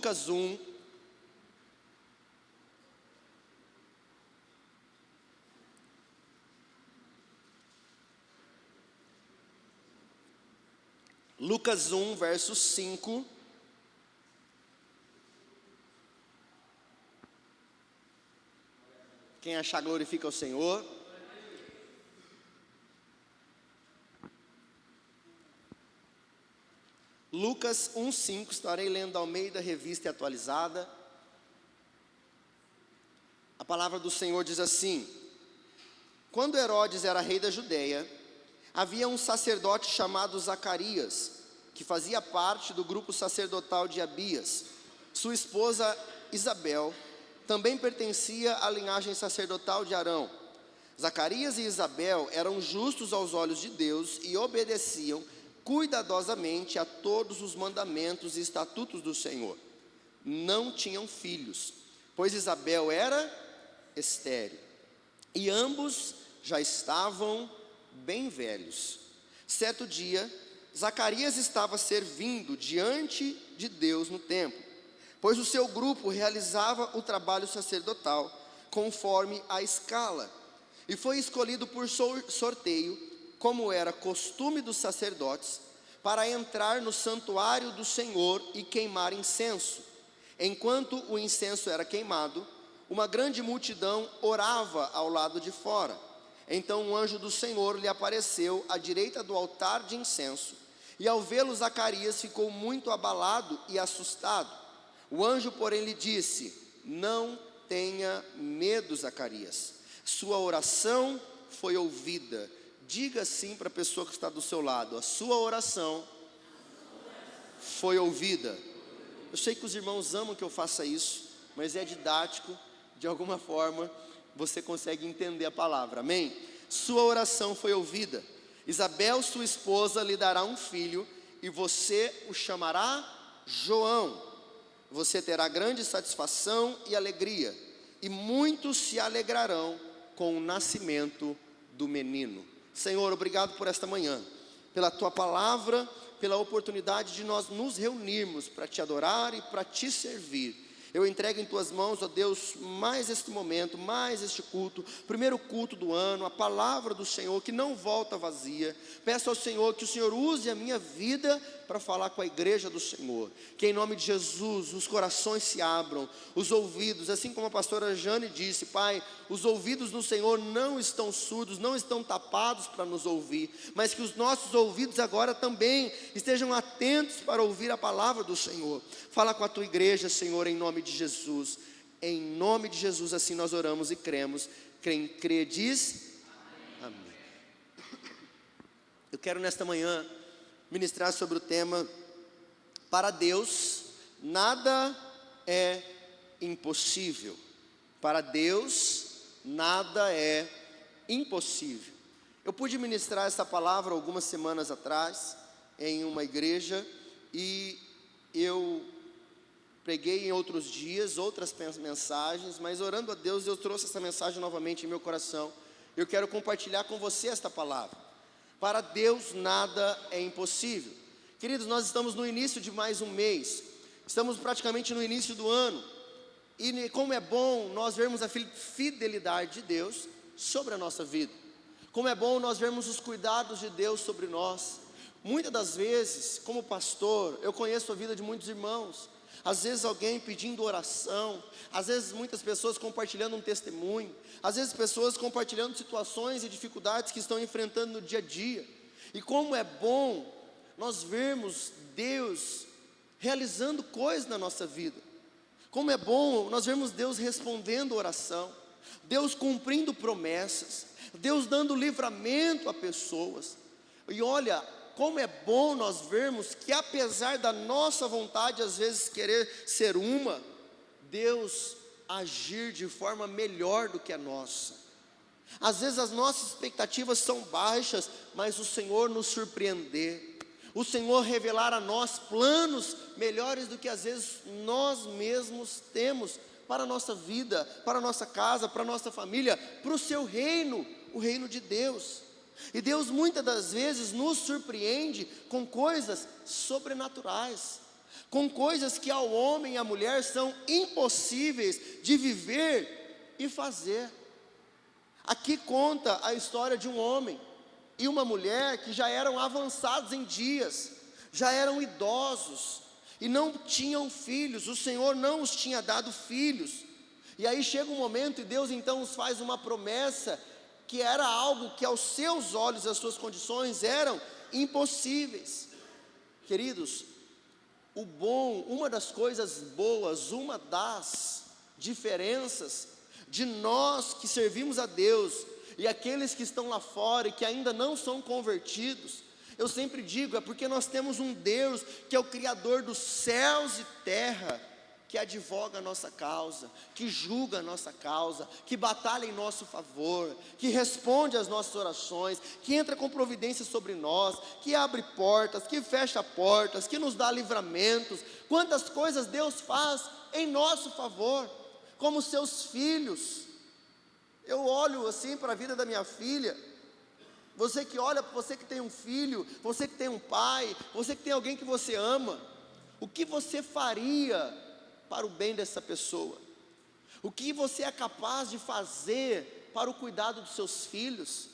Lucas 1. Lucas 1, verso 5. Quem achar, glorifica o Senhor. Lucas 1:5, estarei lendo Almeida, Revista e Atualizada. A palavra do Senhor diz assim: quando Herodes era rei da Judeia, havia um sacerdote chamado Zacarias, que fazia parte do grupo sacerdotal de Abias. Sua esposa Isabel também pertencia à linhagem sacerdotal de Arão. Zacarias e Isabel eram justos aos olhos de Deus e obedeciam cuidadosamente a todos os mandamentos e estatutos do Senhor. Não tinham filhos, pois Isabel era estéril, e ambos já estavam bem velhos. Certo dia, Zacarias estava servindo diante de Deus no templo, pois o seu grupo realizava o trabalho sacerdotal conforme a escala, e foi escolhido por sorteio, como era costume dos sacerdotes, para entrar no santuário do Senhor e queimar incenso. Enquanto o incenso era queimado, uma grande multidão orava ao lado de fora. Então um anjo do Senhor lhe apareceu à direita do altar de incenso, e ao vê-lo Zacarias ficou muito abalado e assustado. O anjo, porém, lhe disse: não tenha medo, Zacarias, sua oração foi ouvida. Diga assim para a pessoa que está do seu lado: a sua oração foi ouvida. Eu sei que os irmãos amam que eu faça isso, mas é didático, de alguma forma você consegue entender a palavra, amém? Sua oração foi ouvida. Isabel, sua esposa, lhe dará um filho, e você o chamará João. Você terá grande satisfação e alegria, e muitos se alegrarão com o nascimento do menino. Senhor, obrigado por esta manhã, pela Tua palavra, pela oportunidade de nós nos reunirmos para Te adorar e para Te servir. Eu entrego em Tuas mãos, ó Deus, mais este momento, mais este culto, primeiro culto do ano, a palavra do Senhor que não volta vazia. Peço ao Senhor que o Senhor use a minha vida para falar com a igreja do Senhor. Que em nome de Jesus os corações se abram, os ouvidos, assim como a pastora Jane disse, Pai, os ouvidos do Senhor não estão surdos, não estão tapados para nos ouvir, mas que os nossos ouvidos agora também estejam atentos para ouvir a palavra do Senhor. Fala com a Tua igreja, Senhor, em nome de Jesus. Em nome de Jesus, assim nós oramos e cremos. Quem crê diz amém. Eu quero nesta manhã ministrar sobre o tema: para Deus nada é impossível. Para Deus nada é impossível. Eu pude ministrar essa palavra algumas semanas atrás em uma igreja, e eu preguei em outros dias, outras mensagens, mas orando a Deus, eu trouxe essa mensagem novamente em meu coração. Eu quero compartilhar com você esta palavra. Para Deus nada é impossível. Queridos, nós estamos no início de mais um mês, estamos praticamente no início do ano, e como é bom nós vermos a fidelidade de Deus sobre a nossa vida, como é bom nós vermos os cuidados de Deus sobre nós. Muitas das vezes, como pastor, eu conheço a vida de muitos irmãos. Às vezes alguém pedindo oração, às vezes muitas pessoas compartilhando um testemunho, às vezes pessoas compartilhando situações e dificuldades que estão enfrentando no dia a dia. E como é bom nós vermos Deus realizando coisas na nossa vida. Como é bom nós vermos Deus respondendo oração, Deus cumprindo promessas, Deus dando livramento a pessoas. E olha, como é bom nós vermos que apesar da nossa vontade às vezes querer ser uma, Deus agir de forma melhor do que a nossa. Às vezes as nossas expectativas são baixas, mas o Senhor nos surpreender, o Senhor revelar a nós planos melhores do que às vezes nós mesmos temos para a nossa vida, para a nossa casa, para a nossa família, para o seu reino, o reino de Deus. E Deus muitas das vezes nos surpreende com coisas sobrenaturais. com coisas que ao homem e à mulher são impossíveis de viver e fazer. Aqui conta a história de um homem e uma mulher que já eram avançados em dias, já eram idosos e não tinham filhos. O Senhor não os tinha dado filhos. E aí chega um momento e Deus então os faz uma promessa que era algo que aos seus olhos, as suas condições eram impossíveis. Queridos, uma das coisas boas, uma das diferenças de nós que servimos a Deus e aqueles que estão lá fora e que ainda não são convertidos, eu sempre digo, é porque nós temos um Deus que é o Criador dos céus e terra, que advoga a nossa causa, que julga a nossa causa, que batalha em nosso favor, que responde às nossas orações, que entra com providência sobre nós, que abre portas, que fecha portas, que nos dá livramentos. Quantas coisas Deus faz em nosso favor, como seus filhos. Eu olho assim para a vida da minha filha. Você que olha, você que tem um filho, você que tem um pai, você que tem alguém que você ama, o que você faria para o bem dessa pessoa? O que você é capaz de fazer para o cuidado dos seus filhos,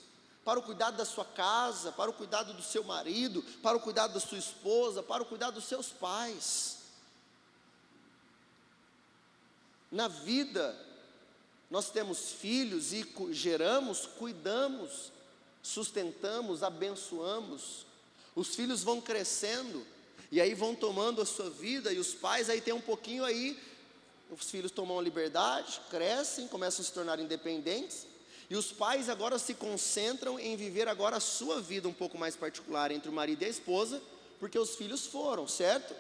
para o cuidado da sua casa, para o cuidado do seu marido, para o cuidado da sua esposa, para o cuidado dos seus pais? Na vida, nós temos filhos e geramos, cuidamos, sustentamos, abençoamos. Os filhos vão crescendo e aí vão tomando a sua vida, e os pais aí tem um pouquinho aí, os filhos tomam a liberdade, crescem, começam a se tornar independentes, e os pais agora se concentram em viver agora a sua vida um pouco mais particular entre o marido e a esposa, porque os filhos foram, certo?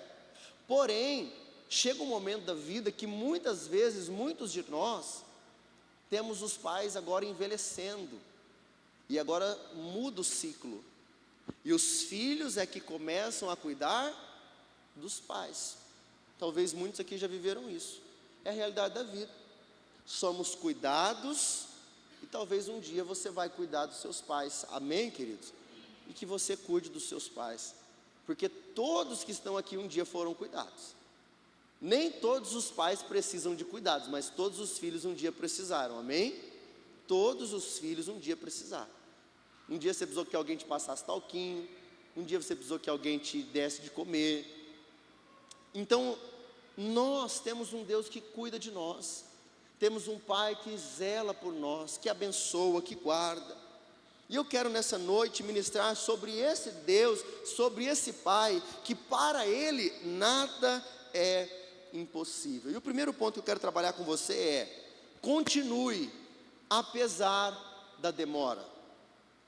Porém, chega um momento da vida que muitas vezes, muitos de nós, temos os pais agora envelhecendo, e agora muda o ciclo, e os filhos é que começam a cuidar dos pais. Talvez muitos aqui já viveram isso. É a realidade da vida. Somos cuidados, e talvez um dia você vai cuidar dos seus pais. Amém, queridos? E que você cuide dos seus pais, porque todos que estão aqui um dia foram cuidados. Nem todos os pais precisam de cuidados, mas todos os filhos um dia precisaram. Amém? Todos os filhos um dia precisaram. Um dia você precisou que alguém te passasse talquinho, um dia você precisou que alguém te desse de comer. Então, nós temos um Deus que cuida de nós, temos um Pai que zela por nós, que abençoa, que guarda. E eu quero nessa noite ministrar sobre esse Deus, sobre esse Pai, que para Ele nada é impossível. E o primeiro ponto que eu quero trabalhar com você é: continue apesar da demora.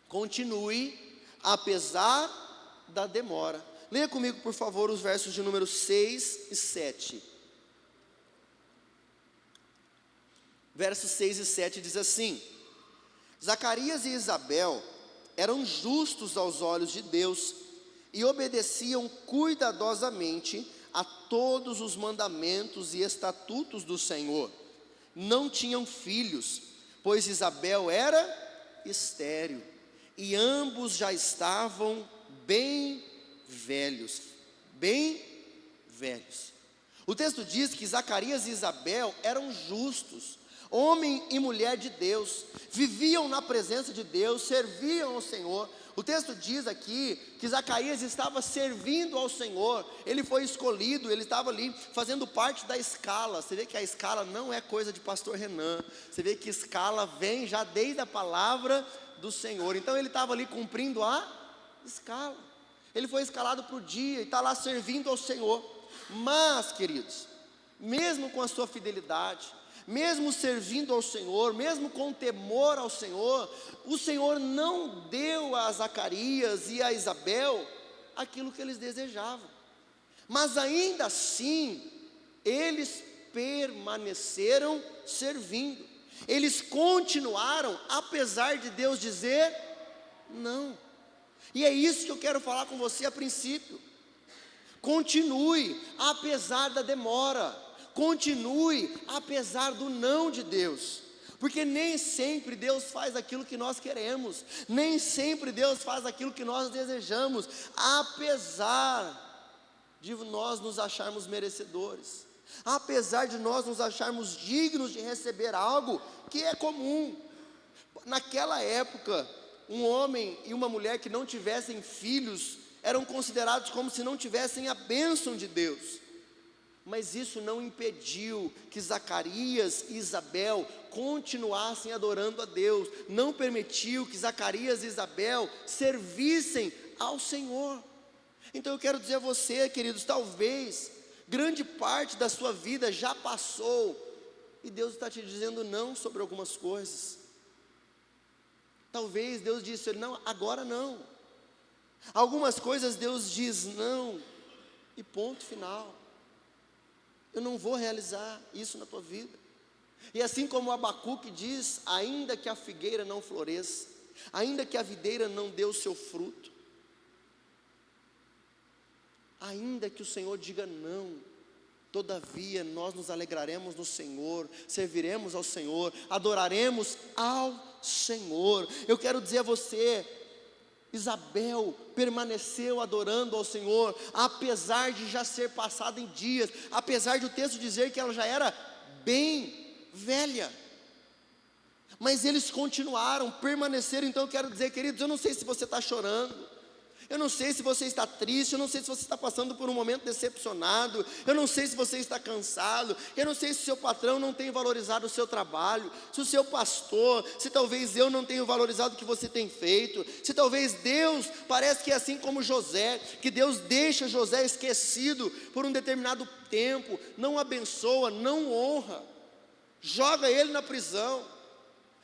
Continue apesar da demora. Leia comigo, por favor, os versos de número 6 e 7. Versos 6 e 7 diz assim: Zacarias e Isabel eram justos aos olhos de Deus e obedeciam cuidadosamente a todos os mandamentos e estatutos do Senhor. Não tinham filhos, pois Isabel era estéril, e ambos já estavam bem velhos. O texto diz que Zacarias e Isabel eram justos, homem e mulher de Deus, viviam na presença de Deus, serviam ao Senhor. O texto diz aqui que Zacarias estava servindo ao Senhor, ele foi escolhido, ele estava ali fazendo parte da escala. Você vê que a escala não é coisa de pastor Renan, você vê que escala vem já desde a palavra do Senhor. Então ele estava ali cumprindo a escala, ele foi escalado para o dia e está lá servindo ao Senhor. Mas, queridos, mesmo com a sua fidelidade, mesmo servindo ao Senhor, mesmo com temor ao Senhor, o Senhor não deu a Zacarias e a Isabel aquilo que eles desejavam. Mas ainda assim, eles permaneceram servindo, eles continuaram, apesar de Deus dizer não. E é isso que eu quero falar com você a princípio. Continue apesar da demora, continue apesar do não de Deus, porque nem sempre Deus faz aquilo que nós queremos, nem sempre Deus faz aquilo que nós desejamos, apesar de nós nos acharmos merecedores, apesar de nós nos acharmos dignos de receber algo que é comum. Naquela época, um homem e uma mulher que não tivessem filhos eram considerados como se não tivessem a bênção de Deus. Mas isso não impediu que Zacarias e Isabel continuassem adorando a Deus, não permitiu que Zacarias e Isabel servissem ao Senhor. Então eu quero dizer a você, queridos, talvez grande parte da sua vida já passou e Deus está te dizendo não sobre algumas coisas. Talvez Deus disse, não, agora não. Algumas coisas Deus diz não e ponto final. Eu não vou realizar isso na tua vida. E assim como Abacuque diz, ainda que a figueira não floresça, ainda que a videira não dê o seu fruto, ainda que o Senhor diga não, todavia nós nos alegraremos no Senhor, serviremos ao Senhor, adoraremos ao Senhor. Eu quero dizer a você, Isabel permaneceu adorando ao Senhor, apesar de já ser passado em dias, apesar de o texto dizer que ela já era bem velha, mas eles continuaram, permaneceram. Então eu quero dizer, queridos, eu não sei se você está chorando, eu não sei se você está triste, eu não sei se você está passando por um momento decepcionado, eu não sei se você está cansado, eu não sei se o seu patrão não tem valorizado o seu trabalho, se o seu pastor, se talvez eu não tenho valorizado o que você tem feito, se talvez Deus, parece que é assim como José, que Deus deixa José esquecido por um determinado tempo, não abençoa, não honra, joga ele na prisão,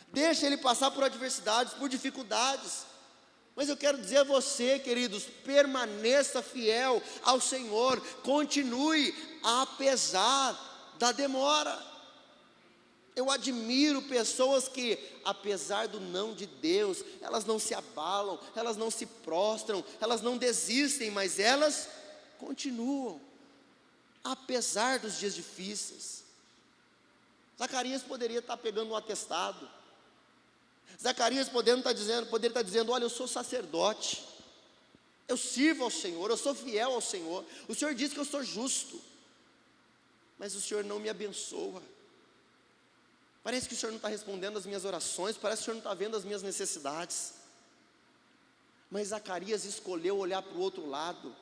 deixa ele passar por adversidades, por dificuldades. Mas eu quero dizer a você, queridos, permaneça fiel ao Senhor, continue apesar da demora. Eu admiro pessoas que, apesar do não de Deus, elas não se abalam, elas não se prostram, elas não desistem, mas elas continuam, apesar dos dias difíceis. Zacarias poderia estar pegando um atestado, Zacarias poderia estar dizendo, olha, eu sou sacerdote, eu sirvo ao Senhor, eu sou fiel ao Senhor, o Senhor diz que eu sou justo, mas o Senhor não me abençoa, parece que o Senhor não está respondendo as minhas orações, parece que o Senhor não está vendo as minhas necessidades. Mas Zacarias escolheu olhar para o outro lado,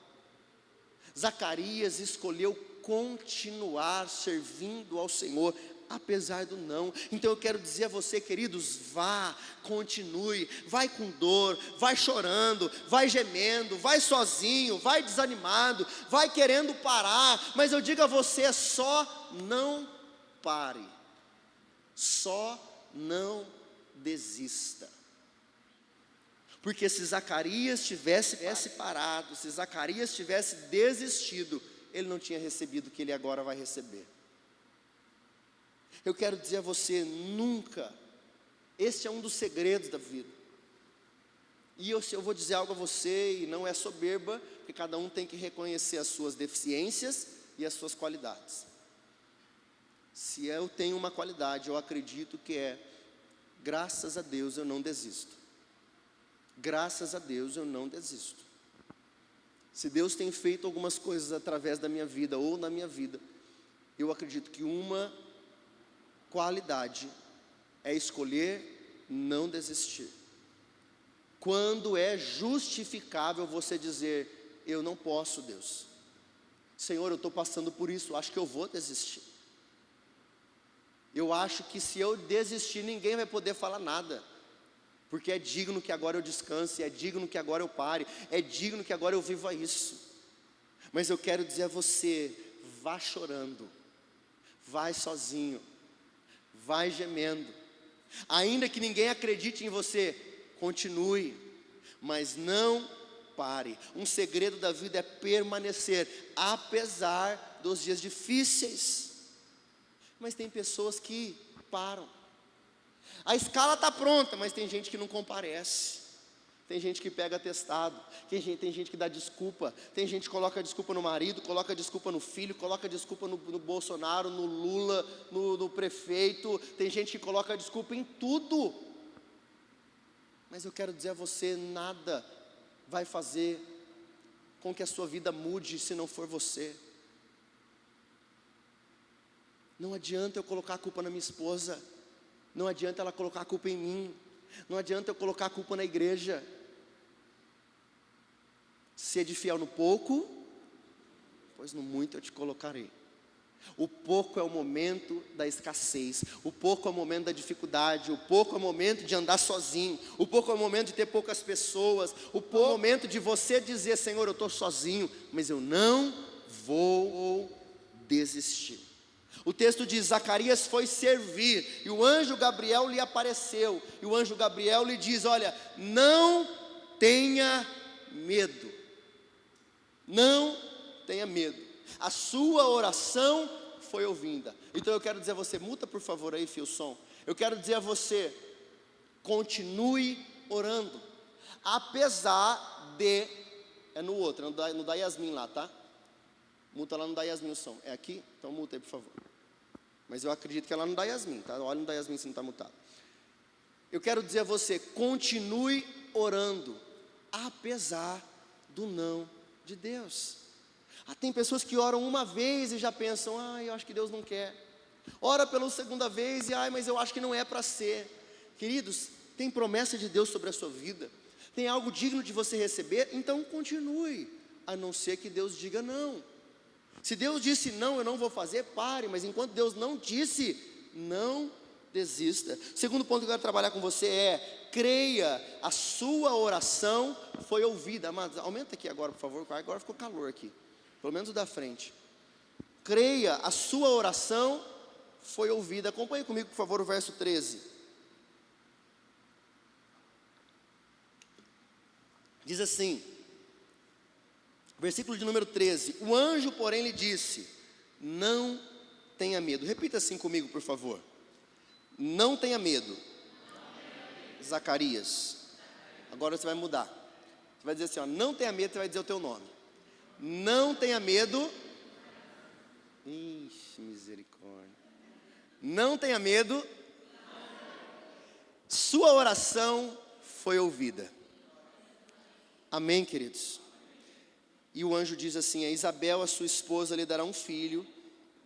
Zacarias escolheu continuar servindo ao Senhor, apesar do não. Então eu quero dizer a você, queridos, vá, continue, vai com dor, vai chorando, vai gemendo, vai sozinho, vai desanimado, vai querendo parar, mas eu digo a você, só não pare, só não desista. Porque se Zacarias tivesse parado, se Zacarias tivesse desistido, ele não tinha recebido o que ele agora vai receber. Eu quero dizer a você, nunca, esse é um dos segredos da vida. E eu vou dizer algo a você, e não é soberba, porque cada um tem que reconhecer as suas deficiências e as suas qualidades. Se eu tenho uma qualidade, eu acredito que é, graças a Deus eu não desisto. Graças a Deus eu não desisto. Se Deus tem feito algumas coisas através da minha vida ou na minha vida, eu acredito que uma qualidade é escolher não desistir. Quando é justificável você dizer, eu não posso, Deus. Senhor, eu estou passando por isso, acho que eu vou desistir. Eu acho que se eu desistir, ninguém vai poder falar nada. Porque é digno que agora eu descanse, é digno que agora eu pare, é digno que agora eu viva isso. Mas eu quero dizer a você, vá chorando, vai sozinho, vai gemendo, ainda que ninguém acredite em você, continue, mas não pare. Um segredo da vida é permanecer, apesar dos dias difíceis. Mas tem pessoas que param. A escala está pronta, mas tem gente que não comparece. Tem gente que pega atestado, tem gente que dá desculpa, tem gente que coloca desculpa no marido, coloca desculpa no filho, coloca desculpa no Bolsonaro, no Lula, no prefeito, tem gente que coloca desculpa em tudo. Mas eu quero dizer a você, nada vai fazer com que a sua vida mude se não for você. Não adianta eu colocar a culpa na minha esposa, não adianta ela colocar a culpa em mim, não adianta eu colocar a culpa na igreja. Sede fiel no pouco, pois no muito eu te colocarei. O pouco é o momento da escassez, o pouco é o momento da dificuldade, o pouco é o momento de andar sozinho, o pouco é o momento de ter poucas pessoas, o pouco é o momento de você dizer: Senhor, eu estou sozinho, mas eu não vou desistir. O texto diz: Zacarias foi servir, e o anjo Gabriel lhe apareceu, e o anjo Gabriel lhe diz: olha, não tenha medo, não tenha medo, a sua oração foi ouvida. Então eu quero dizer a você, muta por favor aí, fio som. Eu quero dizer a você, continue orando, apesar de, é no outro, no da Yasmin lá, tá? Muta lá no da Yasmin o som, é aqui? Então muta aí por favor. Mas eu acredito que é lá no da Yasmin, tá? Olha no da Yasmin se não está mutado. Eu quero dizer a você, continue orando, apesar do não de Deus. Tem pessoas que oram uma vez e já pensam: eu acho que Deus não quer. Ora pela segunda vez e mas eu acho que não é para ser. Queridos, tem promessa de Deus sobre a sua vida, tem algo digno de você receber, então continue, a não ser que Deus diga não. Se Deus disse não, eu não vou fazer, pare, mas enquanto Deus não disse, não desista. Segundo ponto que eu quero trabalhar com você é: creia, a sua oração foi ouvida. Amados, aumenta aqui agora por favor, agora ficou calor aqui, pelo menos o da frente. Creia, a sua oração foi ouvida. Acompanhe comigo por favor o verso 13. Diz assim, versículo de número 13: o anjo porém lhe disse: não tenha medo. Repita assim comigo por favor: não tenha medo, Zacarias. Agora você vai mudar, você vai dizer assim, não tenha medo, você vai dizer o teu nome. Não tenha medo. Ixi, misericórdia. Não tenha medo, sua oração foi ouvida. Amém, queridos? E o anjo diz assim: a Isabel, a sua esposa, lhe dará um filho,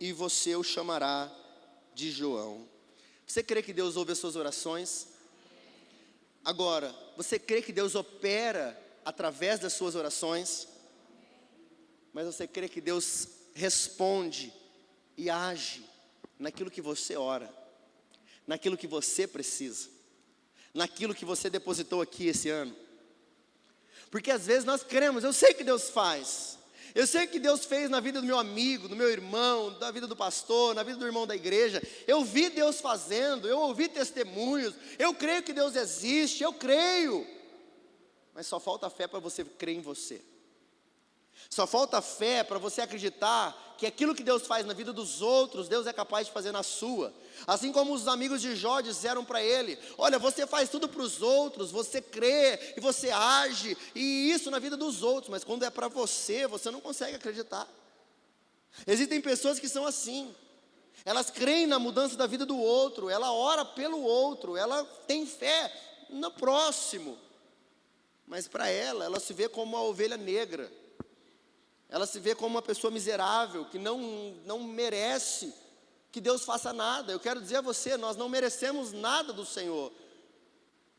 e você o chamará de João. Você crê que Deus ouve as suas orações? Agora, você crê que Deus opera através das suas orações? Mas você crê que Deus responde e age naquilo que você ora, naquilo que você precisa, naquilo que você depositou aqui esse ano? Porque às vezes nós cremos, eu sei que Deus faz, eu sei que Deus fez na vida do meu amigo, do meu irmão, na vida do pastor, na vida do irmão da igreja. Eu vi Deus fazendo, eu ouvi testemunhos, eu creio que Deus existe, eu creio. Mas só falta fé para você crer em você. Só falta fé para você acreditar que aquilo que Deus faz na vida dos outros, Deus é capaz de fazer na sua. Assim como os amigos de Jó disseram para ele: olha, você faz tudo para os outros, você crê e você age, e isso na vida dos outros, mas quando é para você, você não consegue acreditar. Existem pessoas que são assim, elas creem na mudança da vida do outro, ela ora pelo outro, ela tem fé no próximo, mas para ela se vê como uma ovelha negra. Ela se vê como uma pessoa miserável, que não merece que Deus faça nada. Eu quero dizer a você, nós não merecemos nada do Senhor,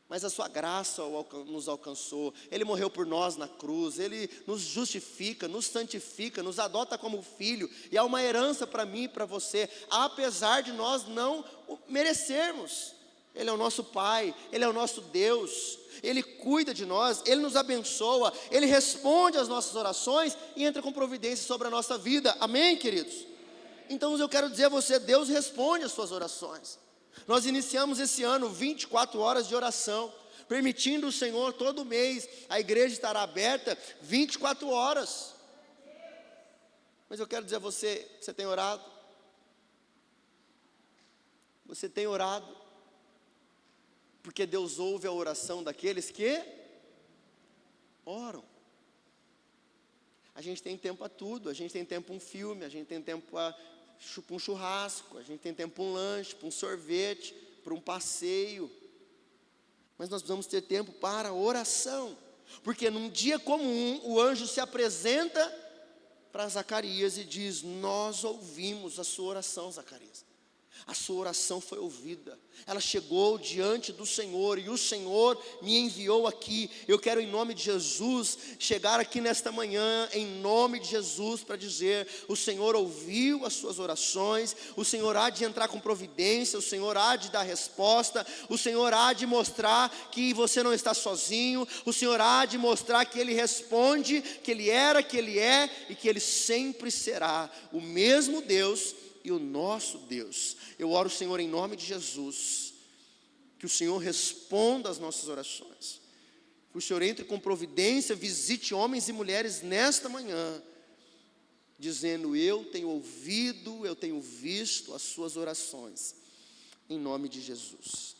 mas a sua graça nos alcançou. Ele morreu por nós na cruz, Ele nos justifica, nos santifica, nos adota como filho, e há uma herança para mim e para você, apesar de nós não o merecermos. Ele é o nosso Pai, Ele é o nosso Deus, Ele cuida de nós, Ele nos abençoa, Ele responde às nossas orações e entra com providência sobre a nossa vida. Amém, queridos? Então eu quero dizer a você, Deus responde às suas orações. Nós iniciamos esse ano 24 horas de oração, permitindo o Senhor todo mês, a igreja estará aberta 24 horas. Mas eu quero dizer a você, você tem orado? Você tem orado? Porque Deus ouve a oração daqueles que oram. A gente tem tempo a tudo, a gente tem tempo para um filme, a gente tem tempo para um churrasco, a gente tem tempo para um lanche, para um sorvete, para um passeio. Mas nós precisamos ter tempo para oração. Porque num dia comum, o anjo se apresenta para Zacarias e diz: nós ouvimos a sua oração, Zacarias. A sua oração foi ouvida, ela chegou diante do Senhor, e o Senhor me enviou aqui. Eu quero, em nome de Jesus, chegar aqui nesta manhã, em nome de Jesus, para dizer: o Senhor ouviu as suas orações, o Senhor há de entrar com providência, o Senhor há de dar resposta, o Senhor há de mostrar que você não está sozinho, o Senhor há de mostrar que Ele responde, que Ele era, que Ele é, e que Ele sempre será o mesmo Deus e o nosso Deus. Eu oro, Senhor, em nome de Jesus, que o Senhor responda às nossas orações, que o Senhor entre com providência, visite homens e mulheres nesta manhã, dizendo: eu tenho ouvido, eu tenho visto as suas orações, em nome de Jesus.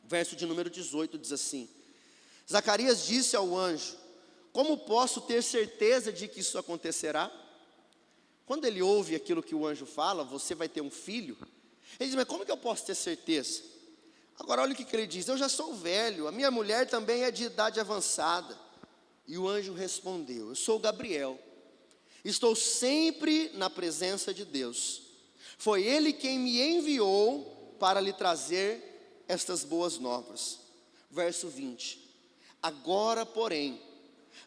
Verso de número 18 diz assim: Zacarias disse ao anjo: como posso ter certeza de que isso acontecerá? Quando ele ouve aquilo que o anjo fala: você vai ter um filho. Ele diz: mas como que eu posso ter certeza? Agora olha o que ele diz: eu já sou velho, a minha mulher também é de idade avançada. E o anjo respondeu: eu sou Gabriel, estou sempre na presença de Deus. Foi Ele quem me enviou para lhe trazer estas boas novas. Verso 20: agora, porém,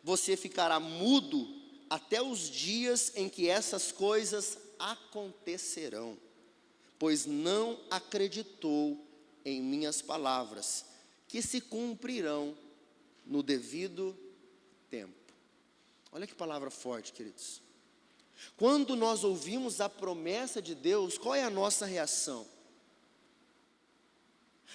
você ficará mudo até os dias em que essas coisas acontecerão, pois não acreditou em minhas palavras, que se cumprirão no devido tempo. Olha que palavra forte, queridos. Quando nós ouvimos a promessa de Deus, qual é a nossa reação?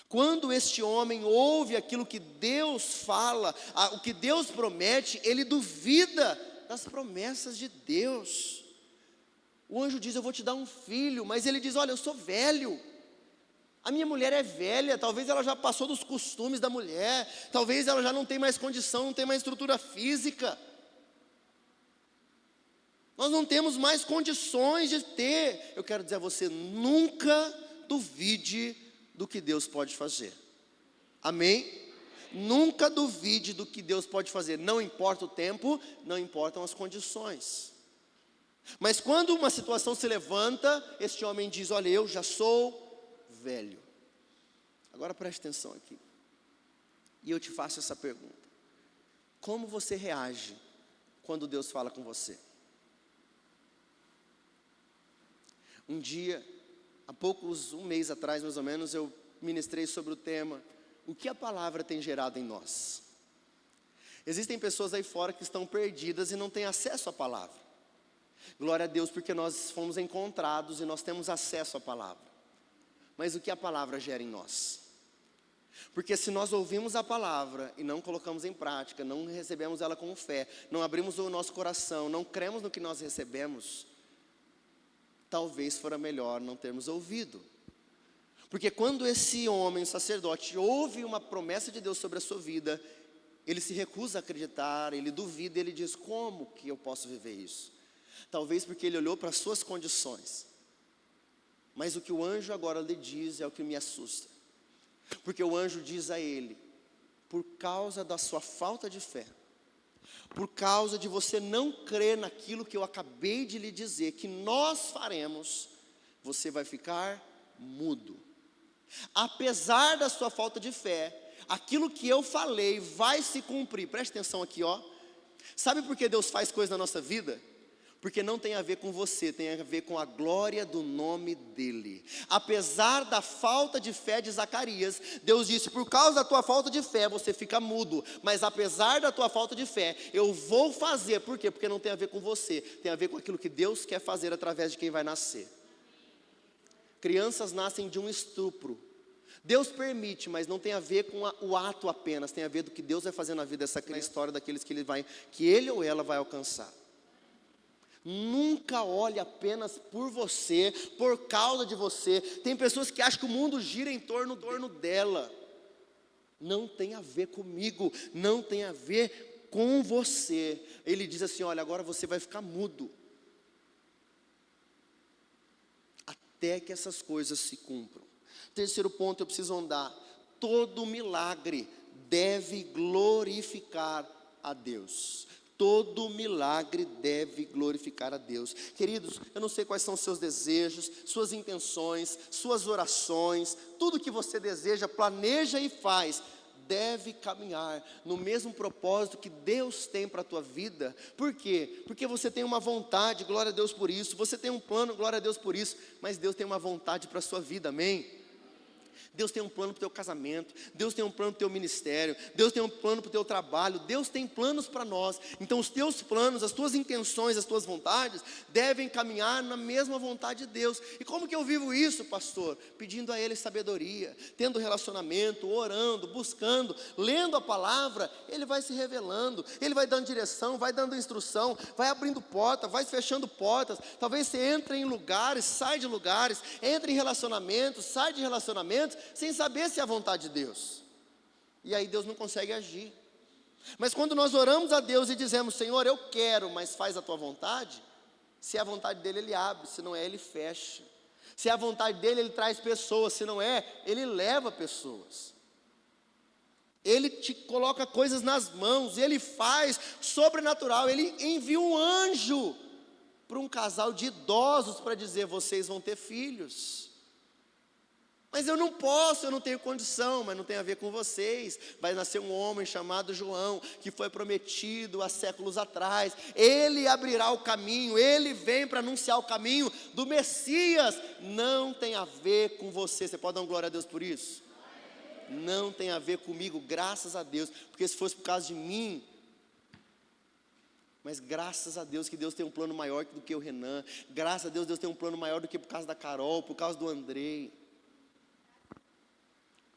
Quando este homem ouve aquilo que Deus fala, o que Deus promete, ele duvida das promessas de Deus. O anjo diz: eu vou te dar um filho, mas ele diz: olha, eu sou velho, a minha mulher é velha, talvez ela já passou dos costumes da mulher, talvez ela já não tem mais condição, não tem mais estrutura física, nós não temos mais condições de ter. Eu quero dizer a você: nunca duvide do que Deus pode fazer, amém? Nunca duvide do que Deus pode fazer, não importa o tempo, não importam as condições. Mas quando uma situação se levanta, este homem diz: olha, eu já sou velho. Agora preste atenção aqui, e eu te faço essa pergunta: como você reage quando Deus fala com você? Um dia, um mês atrás mais ou menos, eu ministrei sobre o tema: o que a palavra tem gerado em nós? Existem pessoas aí fora que estão perdidas e não têm acesso à palavra. Glória a Deus, porque nós fomos encontrados e nós temos acesso à palavra. Mas o que a palavra gera em nós? Porque se nós ouvimos a palavra e não colocamos em prática, não recebemos ela com fé, não abrimos o nosso coração, não cremos no que nós recebemos, talvez fora melhor não termos ouvido. Porque quando esse homem, sacerdote, ouve uma promessa de Deus sobre a sua vida, ele se recusa a acreditar, ele duvida, ele diz: como que eu posso viver isso? Talvez porque ele olhou para as suas condições. Mas o que o anjo agora lhe diz é o que me assusta. Porque o anjo diz a ele: por causa da sua falta de fé, por causa de você não crer naquilo que eu acabei de lhe dizer, que nós faremos, você vai ficar mudo. Apesar da sua falta de fé, aquilo que eu falei vai se cumprir. Preste atenção aqui, ó. Sabe por que Deus faz coisas na nossa vida? Porque não tem a ver com você, tem a ver com a glória do nome dEle. Apesar da falta de fé de Zacarias, Deus disse: por causa da tua falta de fé, você fica mudo. Mas apesar da tua falta de fé, eu vou fazer. Por quê? Porque não tem a ver com você, tem a ver com aquilo que Deus quer fazer através de quem vai nascer. Crianças nascem de um estupro. Deus permite, mas não tem a ver com o ato apenas, tem a ver do que Deus vai fazer na vida dessa criança, na história daqueles que ele ou ela vai alcançar. Nunca olhe apenas por você, por causa de você. Tem pessoas que acham que o mundo gira em torno dela. Não tem a ver comigo, não tem a ver com você. Ele diz assim: olha, agora você vai ficar mudo, até que essas coisas se cumpram. Terceiro ponto, eu preciso andar. Todo milagre deve glorificar a Deus. Todo milagre deve glorificar a Deus. Queridos, eu não sei quais são os seus desejos, suas intenções, suas orações, tudo que você deseja, planeja e faz, deve caminhar no mesmo propósito que Deus tem para a tua vida. Por quê? Porque você tem uma vontade, glória a Deus por isso. Você tem um plano, glória a Deus por isso. Mas Deus tem uma vontade para a sua vida, amém? Deus tem um plano para o teu casamento, Deus tem um plano para o teu ministério, Deus tem um plano para o teu trabalho, Deus tem planos para nós. Então os teus planos, as tuas intenções, as tuas vontades devem caminhar na mesma vontade de Deus. E como que eu vivo isso, pastor? Pedindo a Ele sabedoria, tendo relacionamento, orando, buscando, lendo a palavra. Ele vai se revelando, Ele vai dando direção, vai dando instrução, vai abrindo portas, vai fechando portas. Talvez você entre em lugares, sai de lugares, entre em relacionamentos, sai de relacionamentos, sem saber se é a vontade de Deus. E aí Deus não consegue agir. Mas quando nós oramos a Deus e dizemos: Senhor, eu quero, mas faz a tua vontade. Se é a vontade dele, Ele abre, se não é, Ele fecha. Se é a vontade dele, Ele traz pessoas, se não é, Ele leva pessoas. Ele te coloca coisas nas mãos, Ele faz sobrenatural. Ele envia um anjo para um casal de idosos para dizer: vocês vão ter filhos. Mas eu não posso, eu não tenho condição. Mas não tem a ver com vocês. Vai nascer um homem chamado João, que foi prometido há séculos atrás. Ele abrirá o caminho, ele vem para anunciar o caminho do Messias. Não tem a ver com você. Você pode dar uma glória a Deus por isso? Não tem a ver comigo, graças a Deus. Porque se fosse por causa de mim... Mas graças a Deus que Deus tem um plano maior do que o Renan. Graças a Deus, Deus tem um plano maior do que por causa da Carol, por causa do Andrei.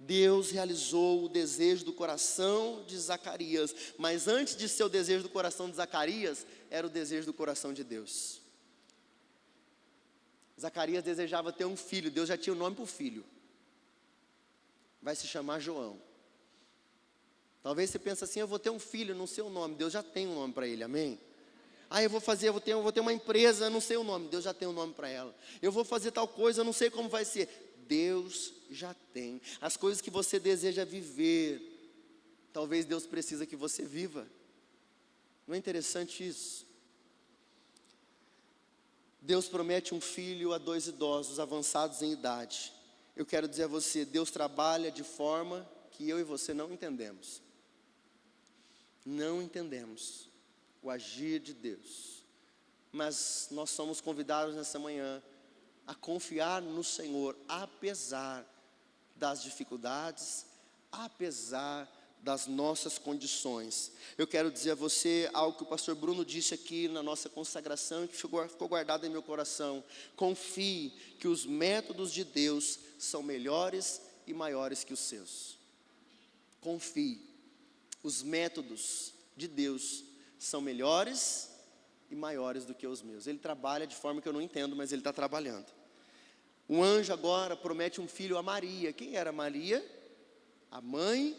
Deus realizou o desejo do coração de Zacarias, mas antes de ser o desejo do coração de Zacarias, era o desejo do coração de Deus. Zacarias desejava ter um filho, Deus já tinha o nome para o filho. Vai se chamar João. Talvez você pense assim: eu vou ter um filho, não sei o nome. Deus já tem um nome para ele, amém? Eu vou ter uma empresa, não sei o nome. Deus já tem um nome para ela. Eu vou fazer tal coisa, eu não sei como vai ser. Deus já tem. As coisas que você deseja viver, talvez Deus precisa que você viva. Não é interessante isso? Deus promete um filho a 2 idosos avançados em idade. Eu quero dizer a você: Deus trabalha de forma que eu e você não entendemos. Não entendemos o agir de Deus. Mas nós somos convidados nessa manhã a confiar no Senhor, apesar das dificuldades, apesar das nossas condições. Eu quero dizer a você algo que o pastor Bruno disse aqui na nossa consagração, que ficou guardado em meu coração. Confie que os métodos de Deus são melhores e maiores que os seus. Confie, os métodos de Deus são melhores e maiores do que os meus. Ele trabalha de forma que eu não entendo, mas Ele está trabalhando. Um anjo agora promete um filho a Maria. Quem era Maria? A mãe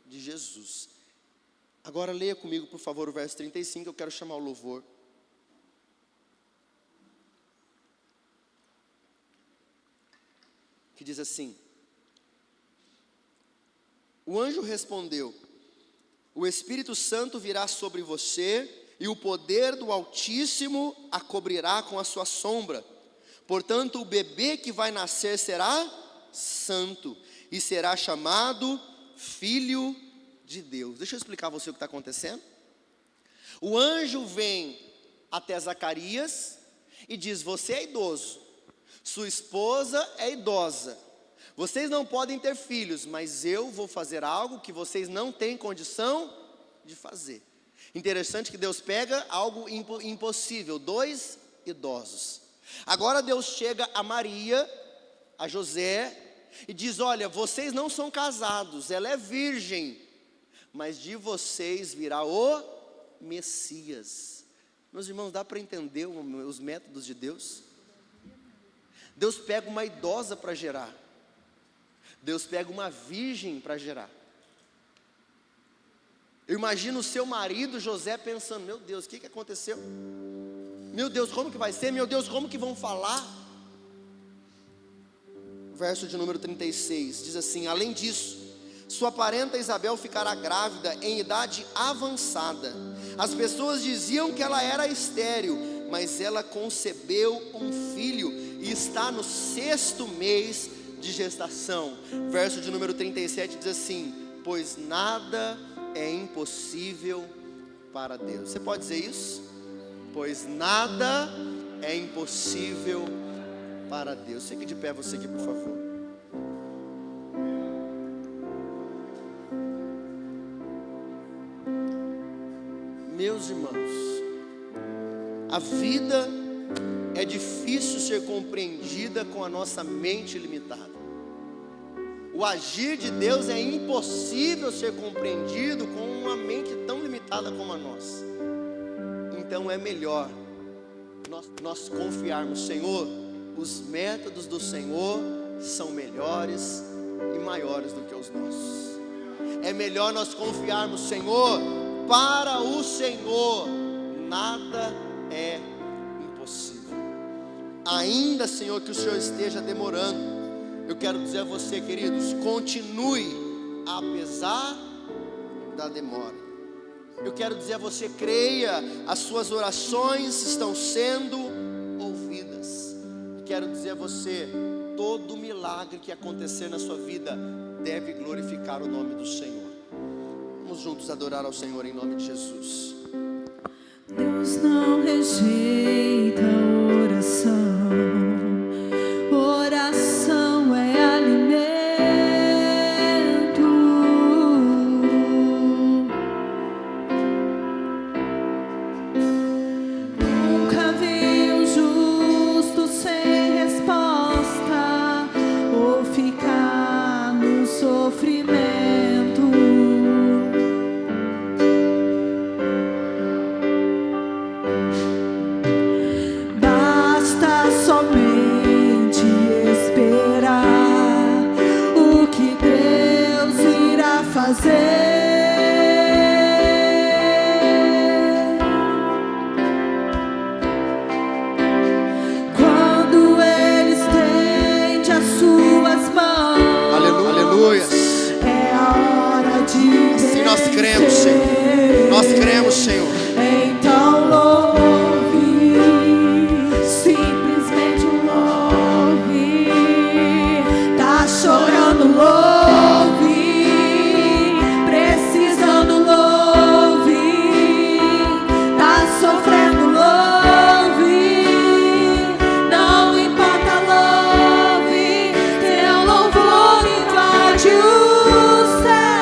de Jesus. Agora leia comigo, por favor, o verso 35, eu quero chamar o louvor. Que diz assim: o anjo respondeu: o Espírito Santo virá sobre você, e o poder do Altíssimo a cobrirá com a sua sombra. Portanto, o bebê que vai nascer será santo, e será chamado Filho de Deus. Deixa eu explicar a você o que está acontecendo. O anjo vem até Zacarias e diz: você é idoso, sua esposa é idosa, vocês não podem ter filhos, mas eu vou fazer algo que vocês não têm condição de fazer. Interessante que Deus pega algo impossível, 2 idosos. Agora Deus chega a Maria, a José, e diz: olha, vocês não são casados, ela é virgem, mas de vocês virá o Messias. Meus irmãos, dá para entender os métodos de Deus? Deus pega uma idosa para gerar, Deus pega uma virgem para gerar. Eu imagino o seu marido José pensando: meu Deus, o que aconteceu? Meu Deus, como que vai ser? Meu Deus, como que vão falar? Verso de número 36, diz assim: além disso, Sua parenta Isabel ficará grávida em idade avançada. As pessoas diziam que ela era estéril, mas ela concebeu um filho e está no 6º mês de gestação. Verso de número 37 diz assim: pois nada é impossível para Deus. Você pode dizer isso? Pois nada é impossível para Deus. Fique de pé você aqui, por favor. Meus irmãos, a vida é difícil ser compreendida com a nossa mente limitada. O agir de Deus é impossível ser compreendido com uma mente tão limitada como a nossa. Então é melhor nós confiarmos, Senhor, os métodos do Senhor são melhores e maiores do que os nossos. É melhor nós confiarmos, Senhor, para o Senhor nada é impossível. Ainda, Senhor, que o Senhor esteja demorando, eu quero dizer a você, queridos, continue apesar da demora. Eu quero dizer a você, creia, as suas orações estão sendo ouvidas. Eu quero dizer a você, todo milagre que acontecer na sua vida deve glorificar o nome do Senhor. Vamos juntos adorar ao Senhor em nome de Jesus. Deus não rejeita oração. Oração é alimento. Nunca vi um justo sem resposta ou ficar no sofrimento. Quando Ele estende as suas mãos, Aleluia. é a hora de Assim nós cremos, Senhor. Nós cremos, Senhor. Então louve, simplesmente louve. Tá chorando, louve. Precisando, louve. Tá sofrendo, louve. Não importa, louve. Teu louvor invade os céus.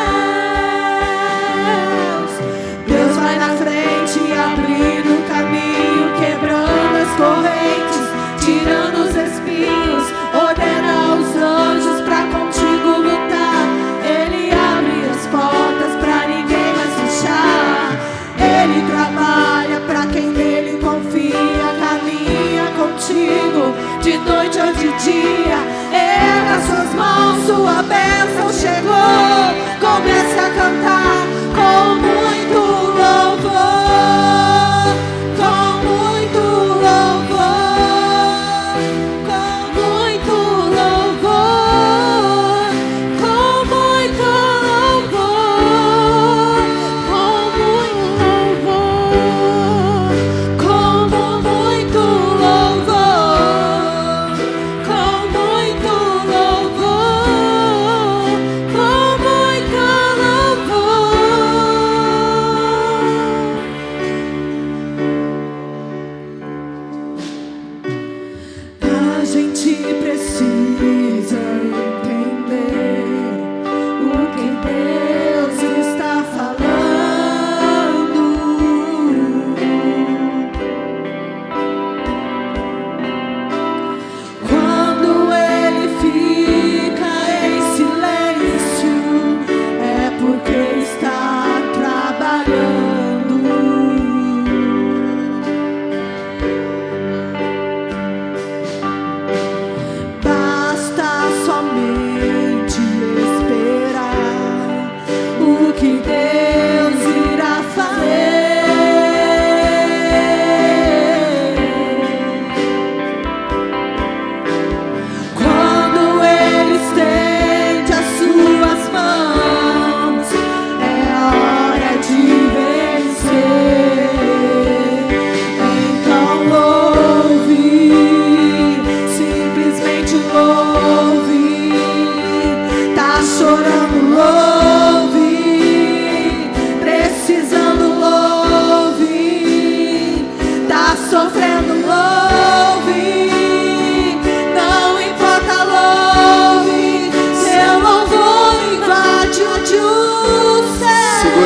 Deus vai na frente, abrindo o caminho, quebrando as correntes, tirando os espinhos, ordena os anjos pra contigo lutar. Ele abre as portas pra ninguém mais fechar. Ele trabalha pra quem nele confia, caminha contigo de noite ou de dia. Erga suas mãos, sua bênção chegou. Comece a cantar com muito louvor, com muito louvor, com muito louvor, com muito louvor, com muito louvor, como muito louvor, com muito louvor, com muito louvor.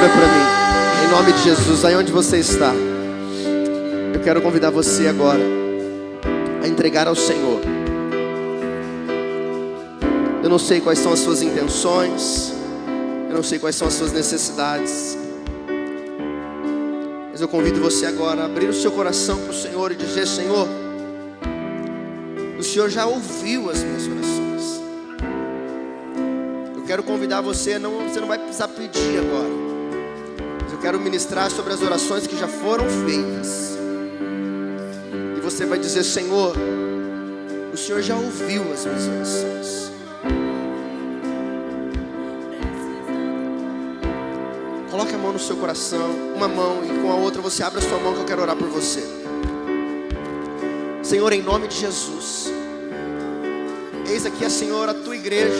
Olha para mim, em nome de Jesus, aí onde você está, eu quero convidar você agora a entregar ao Senhor. Eu não sei quais são as suas intenções, eu não sei quais são as suas necessidades, mas eu convido você agora a abrir o seu coração para o Senhor e dizer: Senhor, o Senhor já ouviu as minhas orações. Eu quero convidar você, você não vai precisar pedir agora, mas eu quero ministrar sobre as orações que já foram feitas. E você vai dizer: Senhor, o Senhor já ouviu as minhas orações. Coloque a mão no seu coração, uma mão, e com a outra você abre a sua mão, que eu quero orar por você. Senhor, em nome de Jesus, eis aqui, Senhor, a tua igreja.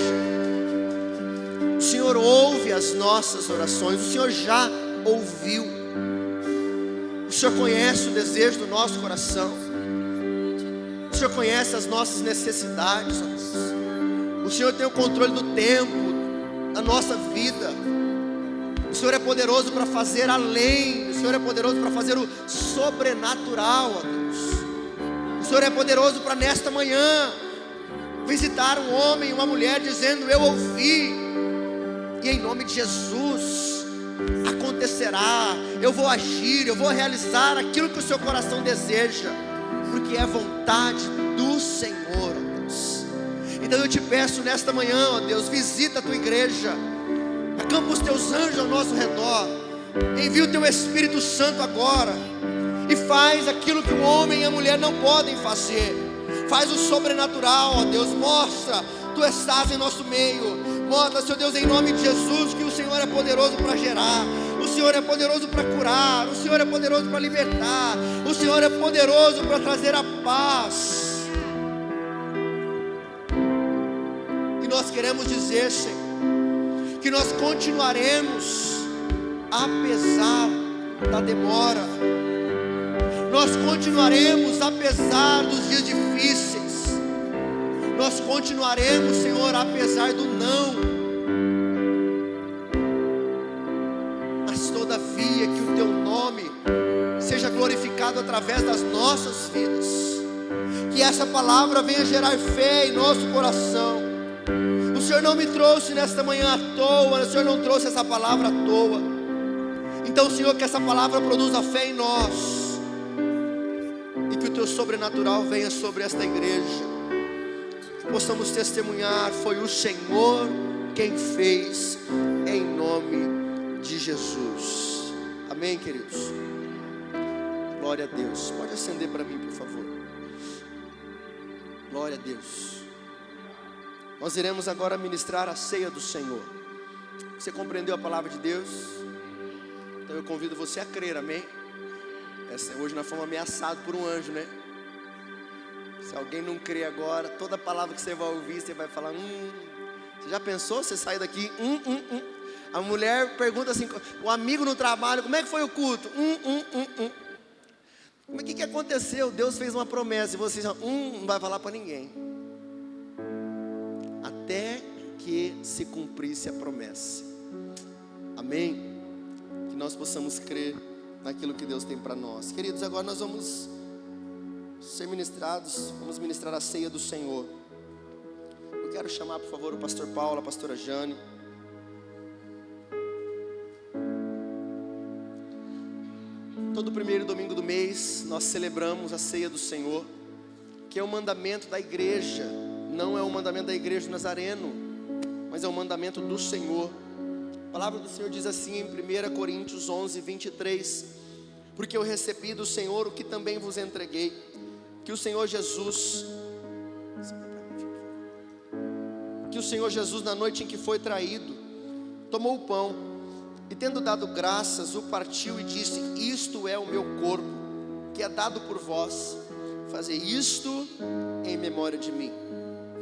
O Senhor ouve as nossas orações, o Senhor já ouviu. O Senhor conhece o desejo do nosso coração, o Senhor conhece as nossas necessidades, o Senhor tem o controle do tempo, da nossa vida. O Senhor é poderoso para fazer além, o Senhor é poderoso para fazer o sobrenatural, ó Deus. O Senhor é poderoso para nesta manhã visitar um homem e uma mulher dizendo: eu ouvi, e em nome de Jesus acontecerá, eu vou agir, eu vou realizar aquilo que o seu coração deseja, porque é vontade do Senhor, ó Deus. Então eu te peço nesta manhã, ó Deus, visita a tua igreja, acampa os teus anjos ao nosso redor, envia o teu Espírito Santo agora, e faz aquilo que o homem e a mulher não podem fazer. Faz o sobrenatural, ó Deus. Mostra, tu estás em nosso meio. Mostra, Senhor Deus, em nome de Jesus, que o Senhor é poderoso para gerar, o Senhor é poderoso para curar, o Senhor é poderoso para libertar, o Senhor é poderoso para trazer a paz. E nós queremos dizer, Senhor, que nós continuaremos apesar da demora. Nós continuaremos apesar dos dias difíceis. Nós continuaremos, Senhor, apesar do não. Mas todavia que o teu nome seja glorificado através das nossas vidas. Que essa palavra venha gerar fé em nosso coração. O Senhor não me trouxe nesta manhã à toa, o Senhor não trouxe essa palavra à toa. Então, Senhor, que essa palavra produza fé em nós, e que o teu sobrenatural venha sobre esta igreja, que possamos testemunhar: foi o Senhor quem fez, em nome de Jesus. Amém, queridos? Glória a Deus. Pode acender para mim, por favor. Glória a Deus. Nós iremos agora ministrar a ceia do Senhor. Você compreendeu a palavra de Deus? Então eu convido você a crer, amém? Hoje nós fomos ameaçados por um anjo, né? Se alguém não crê agora, toda palavra que você vai ouvir, você vai falar: Você já pensou? Você sai daqui, A mulher pergunta assim, o amigo no trabalho: como é que foi o culto? Mas o que aconteceu? Deus fez uma promessa, e você não vai falar para ninguém, até que se cumprisse a promessa. Amém? Que nós possamos crer naquilo que Deus tem para nós. Queridos, agora nós vamos ser ministrados, vamos ministrar a ceia do Senhor. Eu quero chamar, por favor, o pastor Paulo, a pastora Jane. Todo primeiro domingo do mês nós celebramos a ceia do Senhor, que é o mandamento da igreja. Não é o mandamento da igreja do Nazareno, mas é o mandamento do Senhor. A palavra do Senhor diz assim em 1 Coríntios 11, 23: porque eu recebi do Senhor o que também vos entreguei, que o Senhor Jesus, na noite em que foi traído, tomou o pão, e tendo dado graças, o partiu e disse: isto é o meu corpo, que é dado por vós, fazei isto em memória de mim.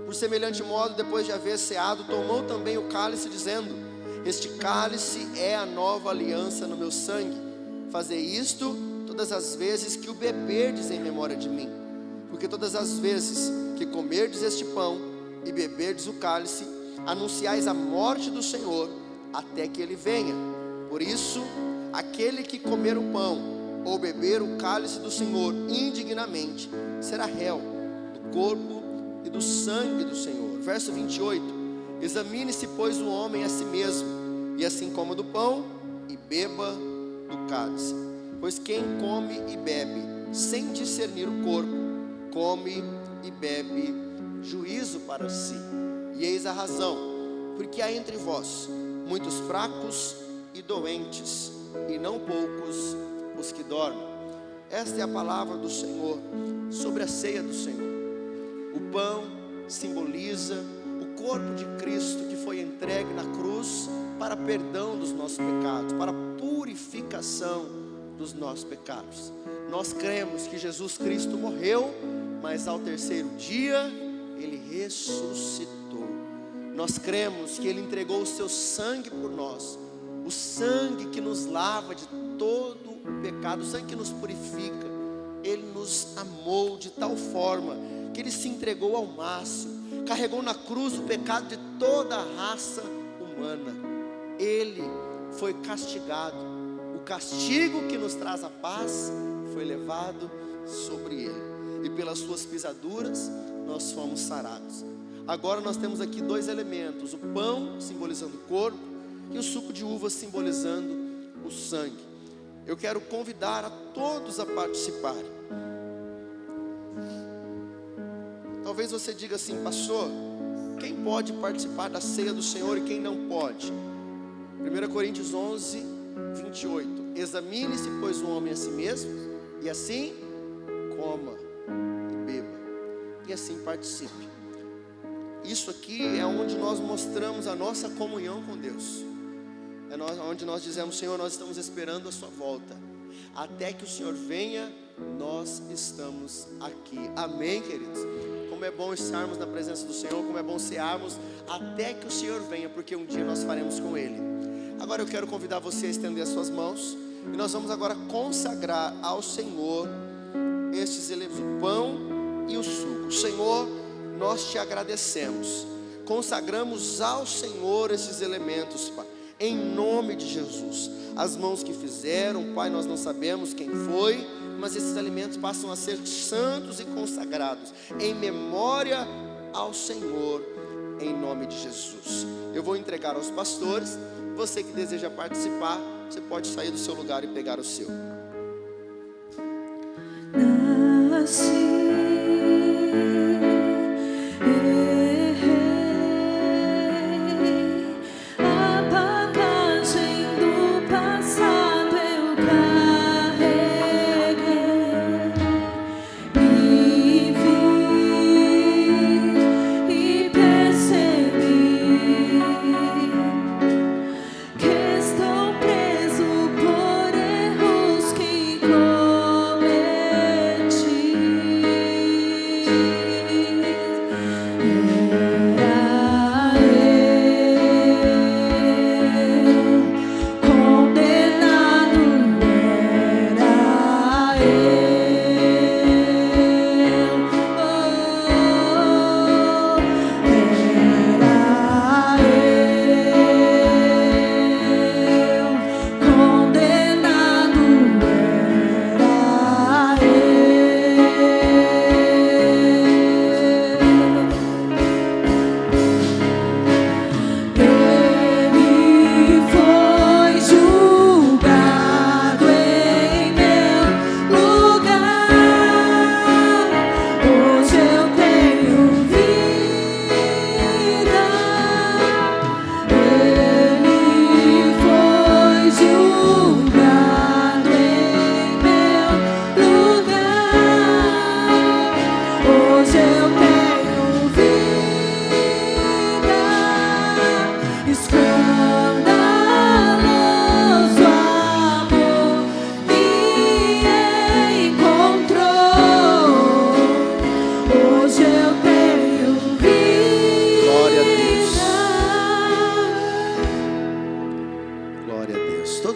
Por semelhante modo, depois de haver ceado, tomou também o cálice, dizendo: este cálice é a nova aliança no meu sangue, fazei isto todas as vezes que o beberdes em memória de mim. Porque todas as vezes que comerdes este pão e beberdes o cálice, anunciais a morte do Senhor, até que Ele venha. Por isso, aquele que comer o pão ou beber o cálice do Senhor indignamente será réu do corpo e do sangue do Senhor. Verso 28: examine-se, pois, o homem a si mesmo, e assim coma do pão e beba do cálice. Pois quem come e bebe sem discernir o corpo, come e bebe juízo para si. E eis a razão, porque há entre vós muitos fracos e doentes, e não poucos os que dormem. Esta é a palavra do Senhor sobre a ceia do Senhor. O pão simboliza o corpo de Cristo que foi entregue na cruz para perdão dos nossos pecados, para purificação dos nossos pecados. Nós cremos que Jesus Cristo morreu, mas ao terceiro dia Ele ressuscitou. Nós cremos que Ele entregou o seu sangue por nós, o sangue que nos lava de todo o pecado, o sangue que nos purifica. Ele nos amou de tal forma que Ele se entregou ao máximo, carregou na cruz o pecado de toda a raça humana. Ele foi castigado, o castigo que nos traz a paz foi levado sobre Ele, e pelas suas pisaduras nós fomos sarados. Agora nós temos aqui dois elementos: o pão simbolizando o corpo e o suco de uva simbolizando o sangue. Eu quero convidar a todos a participarem. Talvez você diga assim: pastor, quem pode participar da ceia do Senhor e quem não pode? 1 Coríntios 11, 28: examine-se, pois, o homem a si mesmo, e assim coma e beba, e assim participe. Isso aqui é onde nós mostramos a nossa comunhão com Deus. É onde nós dizemos: Senhor, nós estamos esperando a sua volta. Até que o Senhor venha, nós estamos aqui. Amém, queridos? Como é bom estarmos na presença do Senhor, como é bom cearmos até que o Senhor venha, porque um dia nós faremos com Ele. Agora eu quero convidar você a estender as suas mãos, e nós vamos agora consagrar ao Senhor estes elementos, o pão e o suco. Senhor, nós te agradecemos, consagramos ao Senhor esses elementos, Pai, em nome de Jesus. As mãos que fizeram, Pai, nós não sabemos quem foi, mas esses alimentos passam a ser santos e consagrados, em memória ao Senhor, em nome de Jesus. Eu vou entregar aos pastores. Você que deseja participar, você pode sair do seu lugar e pegar o seu.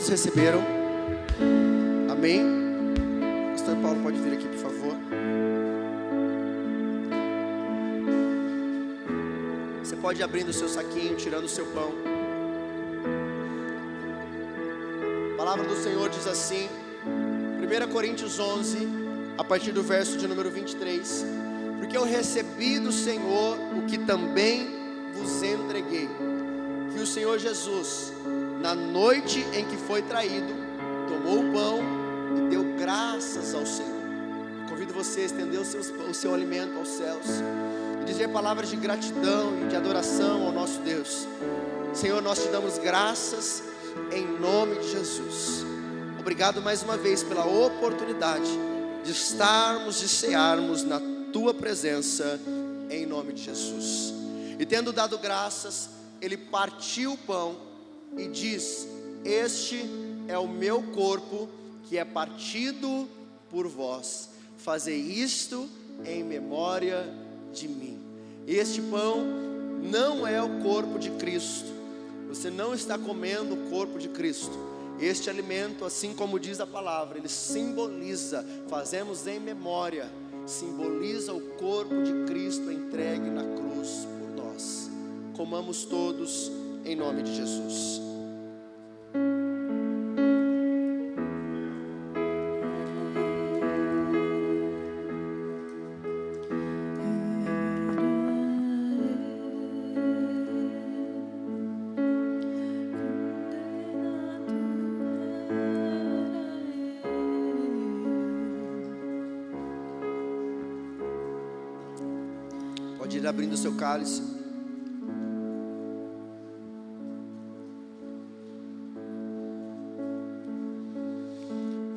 Receberam? Amém? Pastor Paulo, pode vir aqui, por favor. Você pode ir abrindo o seu saquinho, tirando o seu pão. palavra do Senhor diz assim, 1 Coríntios 11, a partir do verso de número 23, porque eu recebi do Senhor o que também vos entreguei, que o Senhor Jesus, na noite em que foi traído, tomou o pão e deu graças ao Senhor. Convido você a estender o seu alimento aos céus e dizer palavras de gratidão e de adoração ao nosso Deus. Senhor, nós te damos graças em nome de Jesus. Obrigado mais uma vez pela oportunidade de estarmos, de cearmos na tua presença, em nome de Jesus. E tendo dado graças, ele partiu o pão e diz: este é o meu corpo que é partido por vós, fazei isto em memória de mim. Este pão não é o corpo de Cristo, você não está comendo o corpo de Cristo. Este alimento, assim como diz a palavra, ele simboliza, fazemos em memória, simboliza o corpo de Cristo entregue na cruz por nós. Comamos todos em nome de Jesus. Pode ir abrindo o seu cálice.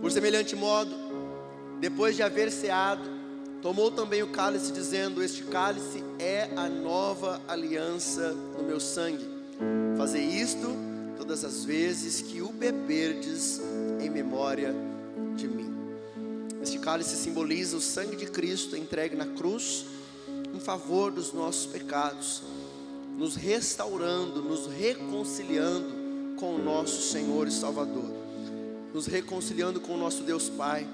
Por semelhante modo, depois de haver ceado, tomou também o cálice, dizendo: este cálice é a nova aliança no meu sangue. Fazei isto todas as vezes que o beberdes em memória de mim. Este cálice simboliza o sangue de Cristo entregue na cruz em favor dos nossos pecados, nos restaurando, nos reconciliando com o nosso Senhor e Salvador, nos reconciliando com o nosso Deus Pai.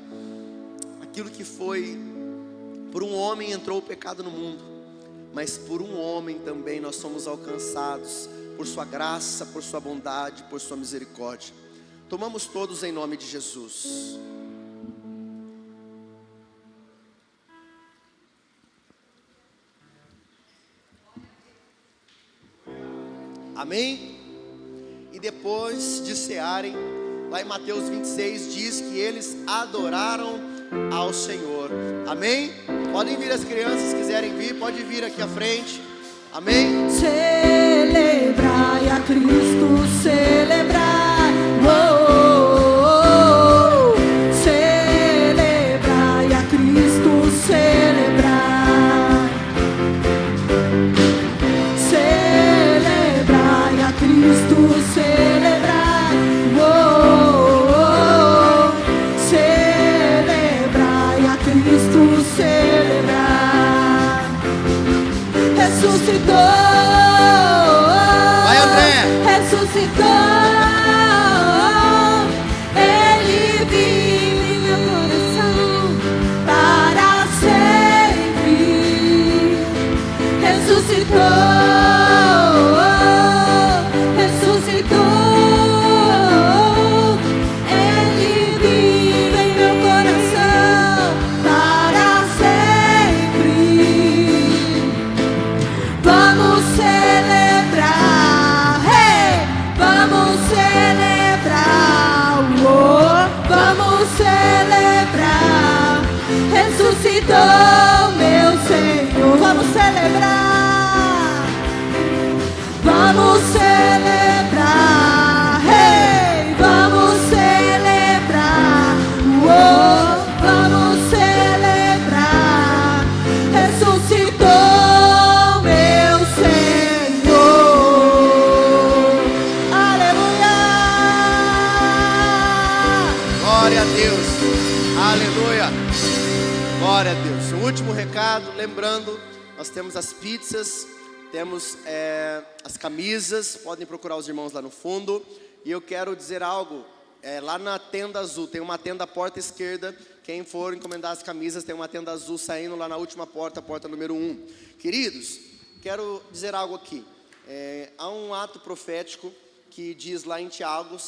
Aquilo que foi, por um homem entrou o pecado no mundo, mas por um homem também nós somos alcançados, por sua graça, por sua bondade, por sua misericórdia. Tomamos todos em nome de Jesus. Amém? E depois de cearem, lá em Mateus 26 diz que eles adoraram ao Senhor. Amém? Podem vir as crianças, se quiserem vir, pode vir aqui à frente. Amém? Celebrai a Cristo, celebrai. Celebrai a Cristo, celebrai. Celebrai a Cristo, celebrai. Celebrai a Cristo, celebrai. Ressuscitou. Vai, André. Ressuscitou. Ele vive em meu coração para sempre. Ressuscitou. Ele vive em meu coração para sempre. Vamos celebrar, hey! Vamos celebrar, oh! Vamos celebrar. Ressuscitou meu Senhor. Vamos celebrar. Vamos celebrar, hey! Vamos celebrar, oh! Vamos celebrar. Ressuscitou meu Senhor. Aleluia. Glória a Deus. Aleluia. Glória a Deus. O último recado, lembrando, nós temos as pizzas, temos as camisas, podem procurar os irmãos lá no fundo. E eu quero dizer algo, lá na tenda azul, tem uma tenda à porta esquerda. Quem for encomendar as camisas, tem uma tenda azul saindo lá na última porta, a porta número 1. Queridos, quero dizer algo aqui. Há um ato profético que diz lá em Tiago,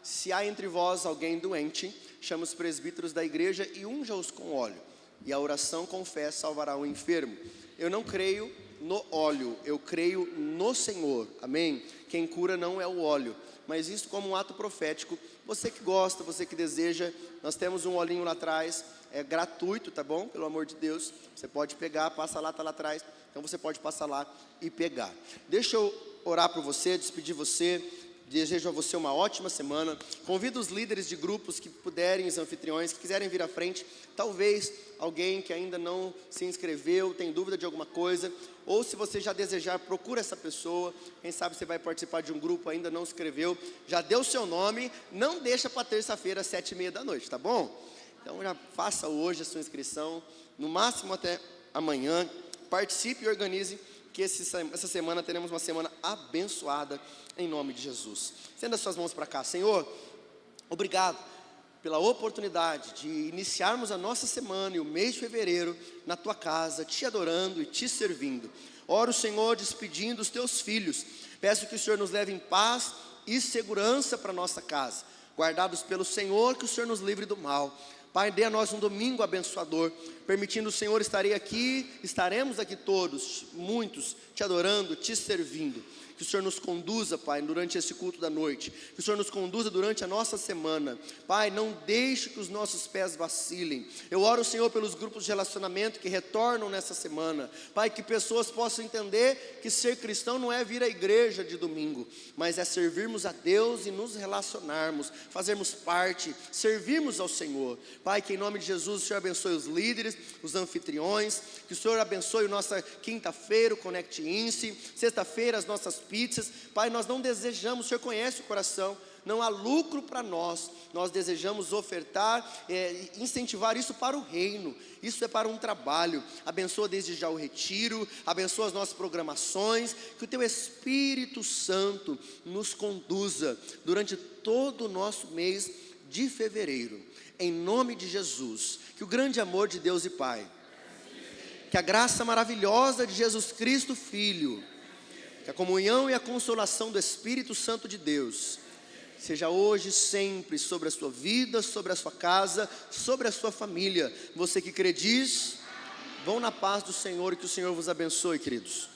se há entre vós alguém doente, chama os presbíteros da igreja e unja-os com óleo, e a oração com fé salvará o enfermo. Eu não creio no óleo, eu creio no Senhor, amém? Quem cura não é o óleo, mas isso como um ato profético. Você que gosta, você que deseja, nós temos um olhinho lá atrás, é gratuito, tá bom? Pelo amor de Deus, você pode pegar, passa lá, tá lá atrás, então você pode passar lá e pegar. Deixa eu orar por você, despedir você, desejo a você uma ótima semana. Convido os líderes de grupos que puderem, os anfitriões, que quiserem vir à frente. Talvez alguém que ainda não se inscreveu, tem dúvida de alguma coisa, ou se você já desejar, procura essa pessoa. Quem sabe você vai participar de um grupo, ainda não se inscreveu, já deu seu nome, não deixa para terça-feira, 7h30 da noite, tá bom? Então já faça hoje a sua inscrição, no máximo até amanhã. Participe e organize, que essa semana teremos uma semana abençoada, em nome de Jesus. Estenda as suas mãos para cá. Senhor, obrigado pela oportunidade de iniciarmos a nossa semana e o mês de fevereiro na Tua casa, Te adorando e Te servindo. Oro, Senhor, despedindo os Teus filhos. Peço que o Senhor nos leve em paz e segurança para a nossa casa, guardados pelo Senhor, que o Senhor nos livre do mal. Pai, dê a nós um domingo abençoador, permitindo o Senhor estaremos aqui todos, muitos, Te adorando, Te servindo. Que o Senhor nos conduza, Pai, durante esse culto da noite, que o Senhor nos conduza durante a nossa semana. Pai, não deixe que os nossos pés vacilem. Eu oro, Senhor, pelos grupos de relacionamento que retornam nessa semana. Pai, que pessoas possam entender que ser cristão não é vir à igreja de domingo, mas é servirmos a Deus e nos relacionarmos, fazermos parte, servirmos ao Senhor. Pai, que em nome de Jesus o Senhor abençoe os líderes, os anfitriões, que o Senhor abençoe nossa quinta-feira, o Connect Inse, sexta-feira as nossas pizzas. Pai, nós não desejamos, o Senhor conhece o coração, não há lucro para nós, nós desejamos ofertar, incentivar isso para o reino, isso é para um trabalho. Abençoa desde já o retiro, abençoa as nossas programações, que o Teu Espírito Santo nos conduza durante todo o nosso mês de fevereiro, em nome de Jesus. Que o grande amor de Deus e Pai, que a graça maravilhosa de Jesus Cristo Filho, que a comunhão e a consolação do Espírito Santo de Deus seja hoje e sempre sobre a sua vida, sobre a sua casa, sobre a sua família. Você que crê diz, vão na paz do Senhor e que o Senhor vos abençoe, queridos.